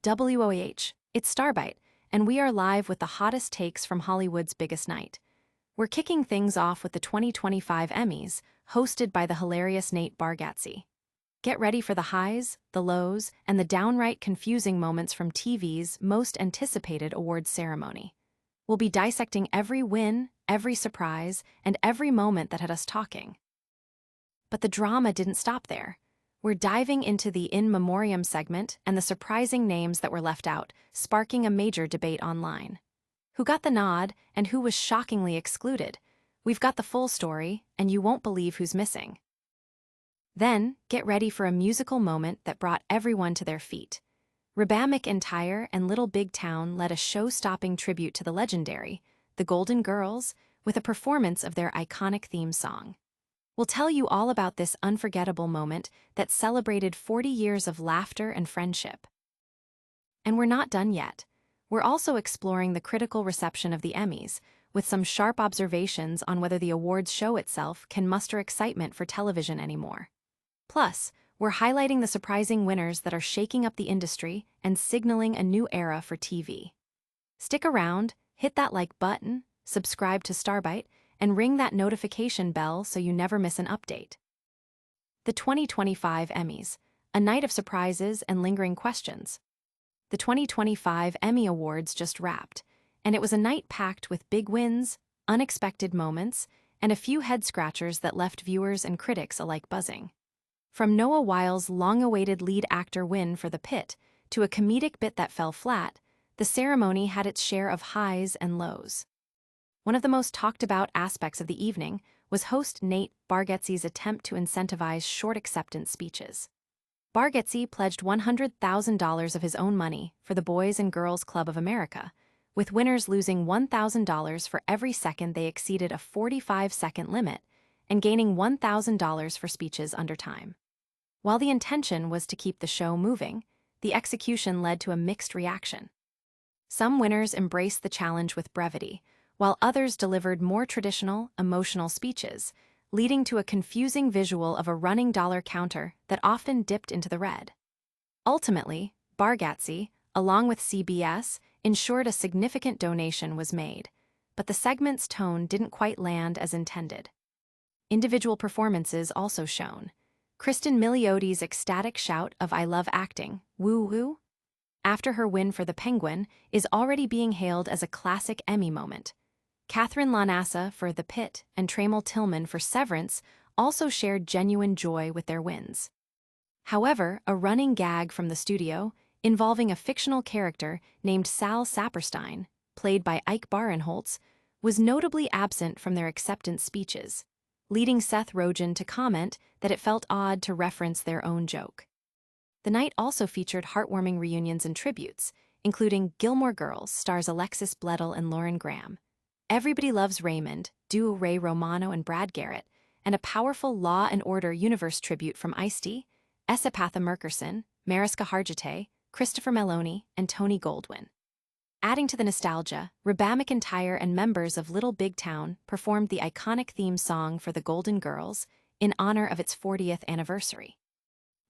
WOH, it's Starbite, and we are live with the hottest takes from Hollywood's biggest night. We're kicking things off with the 2025 Emmys, hosted by the hilarious Nate Bargatze. Get ready for the highs, the lows, and the downright confusing moments from TV's most anticipated awards ceremony. We'll be dissecting every win, every surprise, and every moment that had us talking. But the drama didn't stop there. We're diving into the In Memoriam segment and the surprising names that were left out, sparking a major debate online. Who got the nod and who was shockingly excluded? We've got the full story, and you won't believe who's missing. Then, get ready for a musical moment that brought everyone to their feet. Reba McEntire and Little Big Town led a show-stopping tribute to the legendary, the Golden Girls, with a performance of their iconic theme song. We'll tell you all about this unforgettable moment that celebrated 40 years of laughter and friendship. And we're not done yet. We're also exploring the critical reception of the Emmys, with some sharp observations on whether the awards show itself can muster excitement for television anymore. Plus, we're highlighting the surprising winners that are shaking up the industry and signaling a new era for TV. Stick around, hit that like button, subscribe to Starbite, and ring that notification bell so you never miss an update. The 2025 Emmys, a night of surprises and lingering questions. The 2025 Emmy Awards just wrapped, and it was a night packed with big wins, unexpected moments, and a few head-scratchers that left viewers and critics alike buzzing. From Noah Wile's long-awaited lead actor win for The Pit to a comedic bit that fell flat, the ceremony had its share of highs and lows. One of the most talked-about aspects of the evening was host Nate Bargatze's attempt to incentivize short acceptance speeches. Bargatze pledged $100,000 of his own money for the Boys and Girls Club of America, with winners losing $1,000 for every second they exceeded a 45-second limit and gaining $1,000 for speeches under time. While the intention was to keep the show moving, the execution led to a mixed reaction. Some winners embraced the challenge with brevity, while others delivered more traditional, emotional speeches, leading to a confusing visual of a running dollar counter that often dipped into the red. Ultimately, Bargatze, along with CBS, ensured a significant donation was made, but the segment's tone didn't quite land as intended. Individual performances also shone. Kristen Miliotti's ecstatic shout of "I love acting, woo woo," after her win for The Penguin, is already being hailed as a classic Emmy moment. Catherine Lanassa for The Pit and Trammell Tillman for Severance also shared genuine joy with their wins. However, a running gag from the studio, involving a fictional character named Sal Saperstein, played by Ike Barinholtz, was notably absent from their acceptance speeches, leading Seth Rogen to comment that it felt odd to reference their own joke. The night also featured heartwarming reunions and tributes, including Gilmore Girls stars Alexis Bledel and Lauren Graham, Everybody Loves Raymond, duo Ray Romano and Brad Garrett, and a powerful Law and Order universe tribute from Ice-T, Esapatha Murkerson, Mariska Hargitay, Christopher Meloni, and Tony Goldwyn. Adding to the nostalgia, Reba McEntire and members of Little Big Town performed the iconic theme song for the Golden Girls in honor of its 40th anniversary.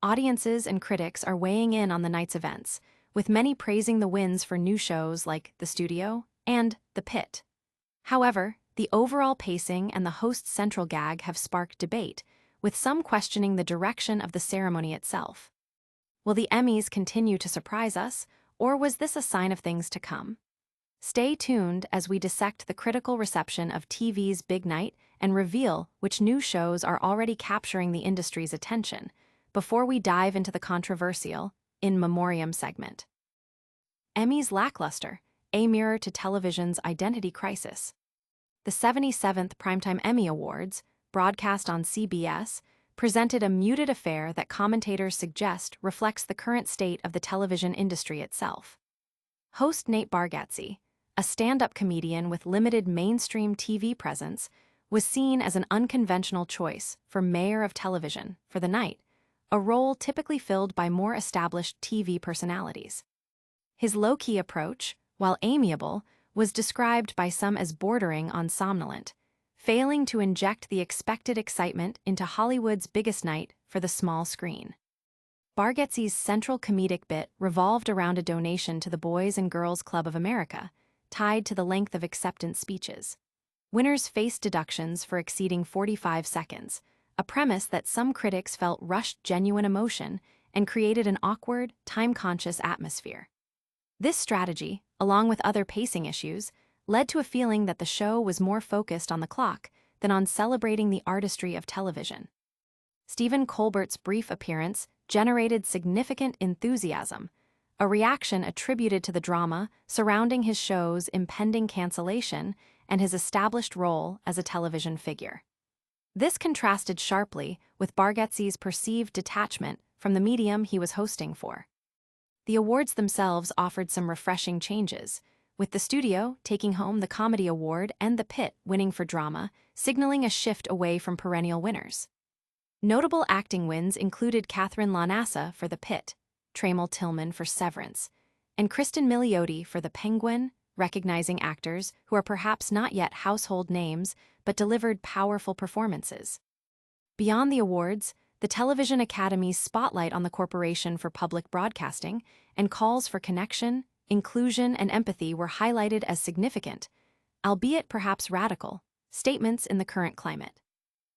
Audiences and critics are weighing in on the night's events, with many praising the wins for new shows like The Studio and The Pit. However, the overall pacing and the host's central gag have sparked debate, with some questioning the direction of the ceremony itself. Will the Emmys continue to surprise us, or was this a sign of things to come? Stay tuned as we dissect the critical reception of TV's big night and reveal which new shows are already capturing the industry's attention, before we dive into the controversial In Memoriam segment. Emmys lackluster, a mirror to television's identity crisis. The 77th Primetime Emmy Awards, broadcast on CBS, presented a muted affair that commentators suggest reflects the current state of the television industry itself. Host Nate Bargatze, a stand-up comedian with limited mainstream TV presence, was seen as an unconventional choice for Mayor of Television for the night, a role typically filled by more established TV personalities. His low-key approach, while amiable, was described by some as bordering on somnolent, failing to inject the expected excitement into Hollywood's biggest night for the small screen. Bargatze's central comedic bit revolved around a donation to the Boys and Girls Club of America, tied to the length of acceptance speeches. Winners faced deductions for exceeding 45 seconds, a premise that some critics felt rushed genuine emotion and created an awkward, time-conscious atmosphere. This strategy, along with other pacing issues, led to a feeling that the show was more focused on the clock than on celebrating the artistry of television. Stephen Colbert's brief appearance generated significant enthusiasm, a reaction attributed to the drama surrounding his show's impending cancellation and his established role as a television figure. This contrasted sharply with Bargatze's perceived detachment from the medium he was hosting for. The awards themselves offered some refreshing changes, with the studio taking home the Comedy Award and The Pit winning for drama, signaling a shift away from perennial winners. Notable acting wins included Catherine Lanassa for The Pit, Trammell Tillman for Severance, and Kristen Milioti for The Penguin, recognizing actors who are perhaps not yet household names but delivered powerful performances. Beyond the awards, the Television Academy's spotlight on the Corporation for Public Broadcasting and calls for connection, inclusion, and empathy were highlighted as significant, albeit perhaps radical, statements in the current climate.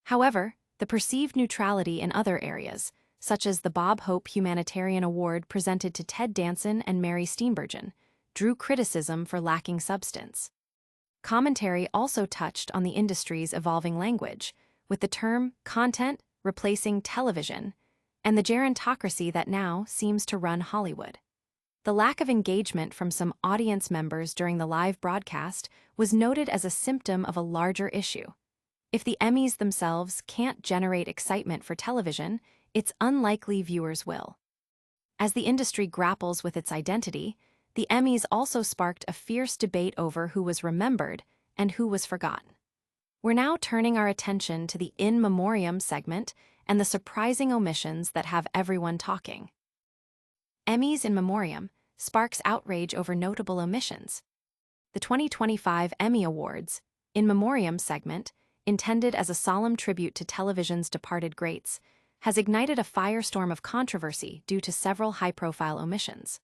However, the perceived neutrality in other areas, such as the Bob Hope Humanitarian Award presented to Ted Danson and Mary Steenburgen, drew criticism for lacking substance. Commentary also touched on the industry's evolving language, with the term content replacing television, and the gerontocracy that now seems to run Hollywood. The lack of engagement from some audience members during the live broadcast was noted as a symptom of a larger issue. If the Emmys themselves can't generate excitement for television, it's unlikely viewers will. As the industry grapples with its identity, the Emmys also sparked a fierce debate over who was remembered and who was forgotten. We're now turning our attention to the In Memoriam segment and the surprising omissions that have everyone talking. Emmys In Memoriam sparks outrage over notable omissions. The 2025 Emmy Awards In Memoriam segment, intended as a solemn tribute to television's departed greats, has ignited a firestorm of controversy due to several high-profile omissions.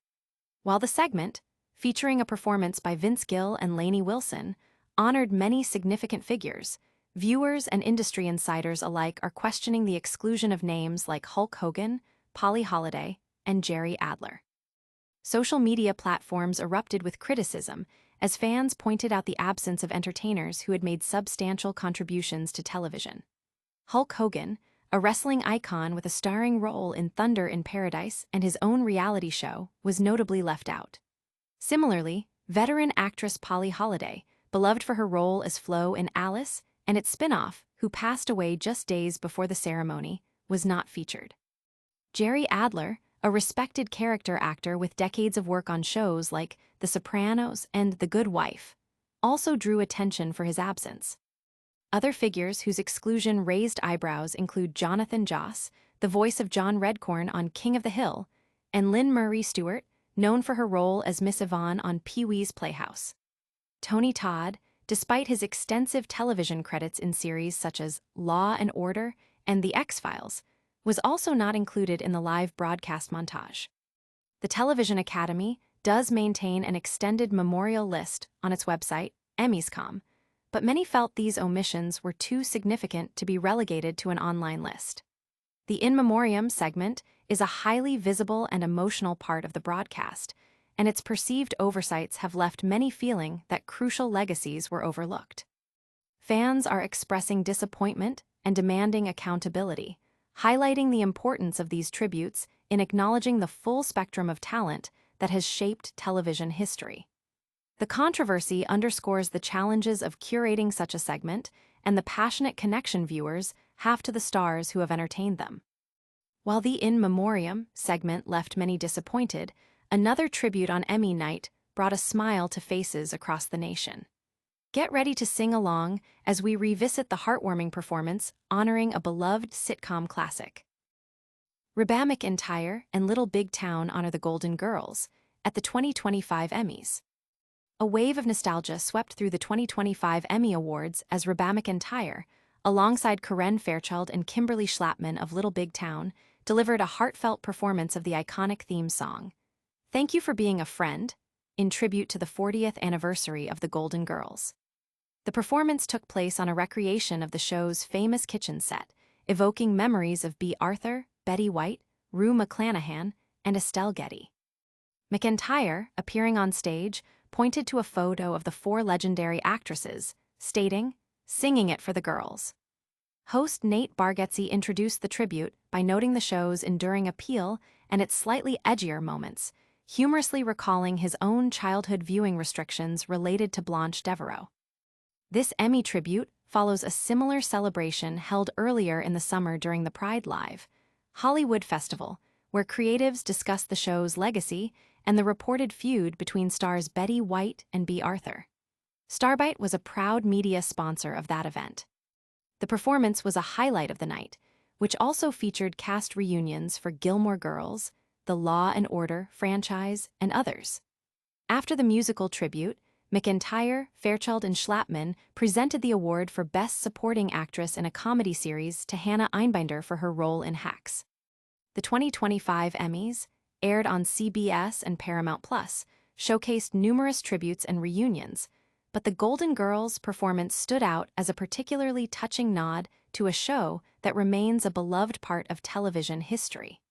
While the segment, featuring a performance by Vince Gill and Lainey Wilson, honored many significant figures, viewers and industry insiders alike are questioning the exclusion of names like Hulk Hogan, Polly Holliday, and Jerry Adler. Social media platforms erupted with criticism as fans pointed out the absence of entertainers who had made substantial contributions to television. Hulk Hogan, a wrestling icon with a starring role in Thunder in Paradise and his own reality show, was notably left out. Similarly, veteran actress Polly Holliday, beloved for her role as Flo in Alice and its spin-off, who passed away just days before the ceremony, was not featured. Jerry Adler, a respected character actor with decades of work on shows like The Sopranos and The Good Wife, also drew attention for his absence. Other figures whose exclusion raised eyebrows include Jonathan Joss, the voice of John Redcorn on King of the Hill, and Lynn Murray Stewart, known for her role as Miss Yvonne on Pee-wee's Playhouse. Tony Todd, despite his extensive television credits in series such as Law and Order and The X-Files, was also not included in the live broadcast montage. The Television Academy does maintain an extended memorial list on its website, Emmys.com, but many felt these omissions were too significant to be relegated to an online list. The In Memoriam segment is a highly visible and emotional part of the broadcast, and its perceived oversights have left many feeling that crucial legacies were overlooked. Fans are expressing disappointment and demanding accountability, highlighting the importance of these tributes in acknowledging the full spectrum of talent that has shaped television history. The controversy underscores the challenges of curating such a segment and the passionate connection viewers have to the stars who have entertained them. While the In Memoriam segment left many disappointed, another tribute on Emmy night brought a smile to faces across the nation. Get ready to sing along as we revisit the heartwarming performance honoring a beloved sitcom classic. Reba McEntire and Little Big Town honor the Golden Girls at the 2025 Emmys. A wave of nostalgia swept through the 2025 Emmy Awards as Reba McEntire, alongside Corinne Fairchild and Kimberly Schlapman of Little Big Town, delivered a heartfelt performance of the iconic theme song, "Thank You for Being a Friend," in tribute to the 40th anniversary of the Golden Girls. The performance took place on a recreation of the show's famous kitchen set, evoking memories of Bea Arthur, Betty White, Rue McClanahan, and Estelle Getty. McEntire, appearing on stage, pointed to a photo of the four legendary actresses, stating, "Singing it for the girls." Host Nate Bargatze introduced the tribute by noting the show's enduring appeal and its slightly edgier moments, humorously recalling his own childhood viewing restrictions related to Blanche Devereaux. This Emmy tribute follows a similar celebration held earlier in the summer during the Pride Live Hollywood Festival, where creatives discussed the show's legacy and the reported feud between stars Betty White and Bea Arthur. Starbite was a proud media sponsor of that event. The performance was a highlight of the night, which also featured cast reunions for Gilmore Girls, the Law and Order franchise, and others. After the musical tribute, McEntire, Fairchild, and Schlapman presented the award for Best Supporting Actress in a Comedy Series to Hannah Einbinder for her role in Hacks. The 2025 Emmys, aired on CBS and Paramount Plus, showcased numerous tributes and reunions, but the Golden Girls' performance stood out as a particularly touching nod to a show that remains a beloved part of television history.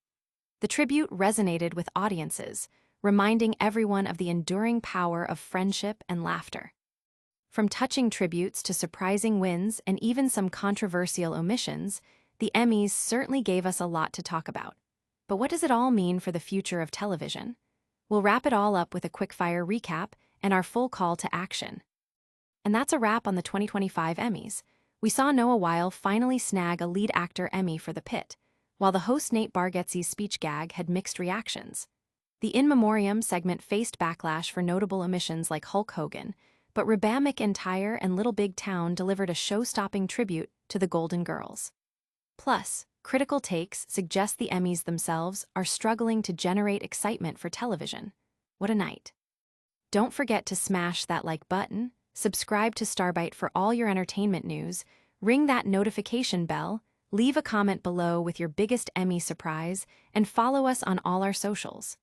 The tribute resonated with audiences, reminding everyone of the enduring power of friendship and laughter. From touching tributes to surprising wins and even some controversial omissions, the Emmys certainly gave us a lot to talk about. But what does it all mean for the future of television? We'll wrap it all up with a quick-fire recap and our full call to action. And that's a wrap on the 2025 Emmys. We saw Noah Weil finally snag a lead actor Emmy for The Pit, while the host Nate Bargatze's speech gag had mixed reactions. The In Memoriam segment faced backlash for notable omissions like Hulk Hogan, but Reba McEntire and Little Big Town delivered a show-stopping tribute to the Golden Girls. Plus, critical takes suggest the Emmys themselves are struggling to generate excitement for television. What a night. Don't forget to smash that like button, subscribe to Starbite for all your entertainment news, ring that notification bell, leave a comment below with your biggest Emmy surprise, and follow us on all our socials.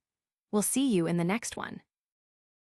We'll see you in the next one.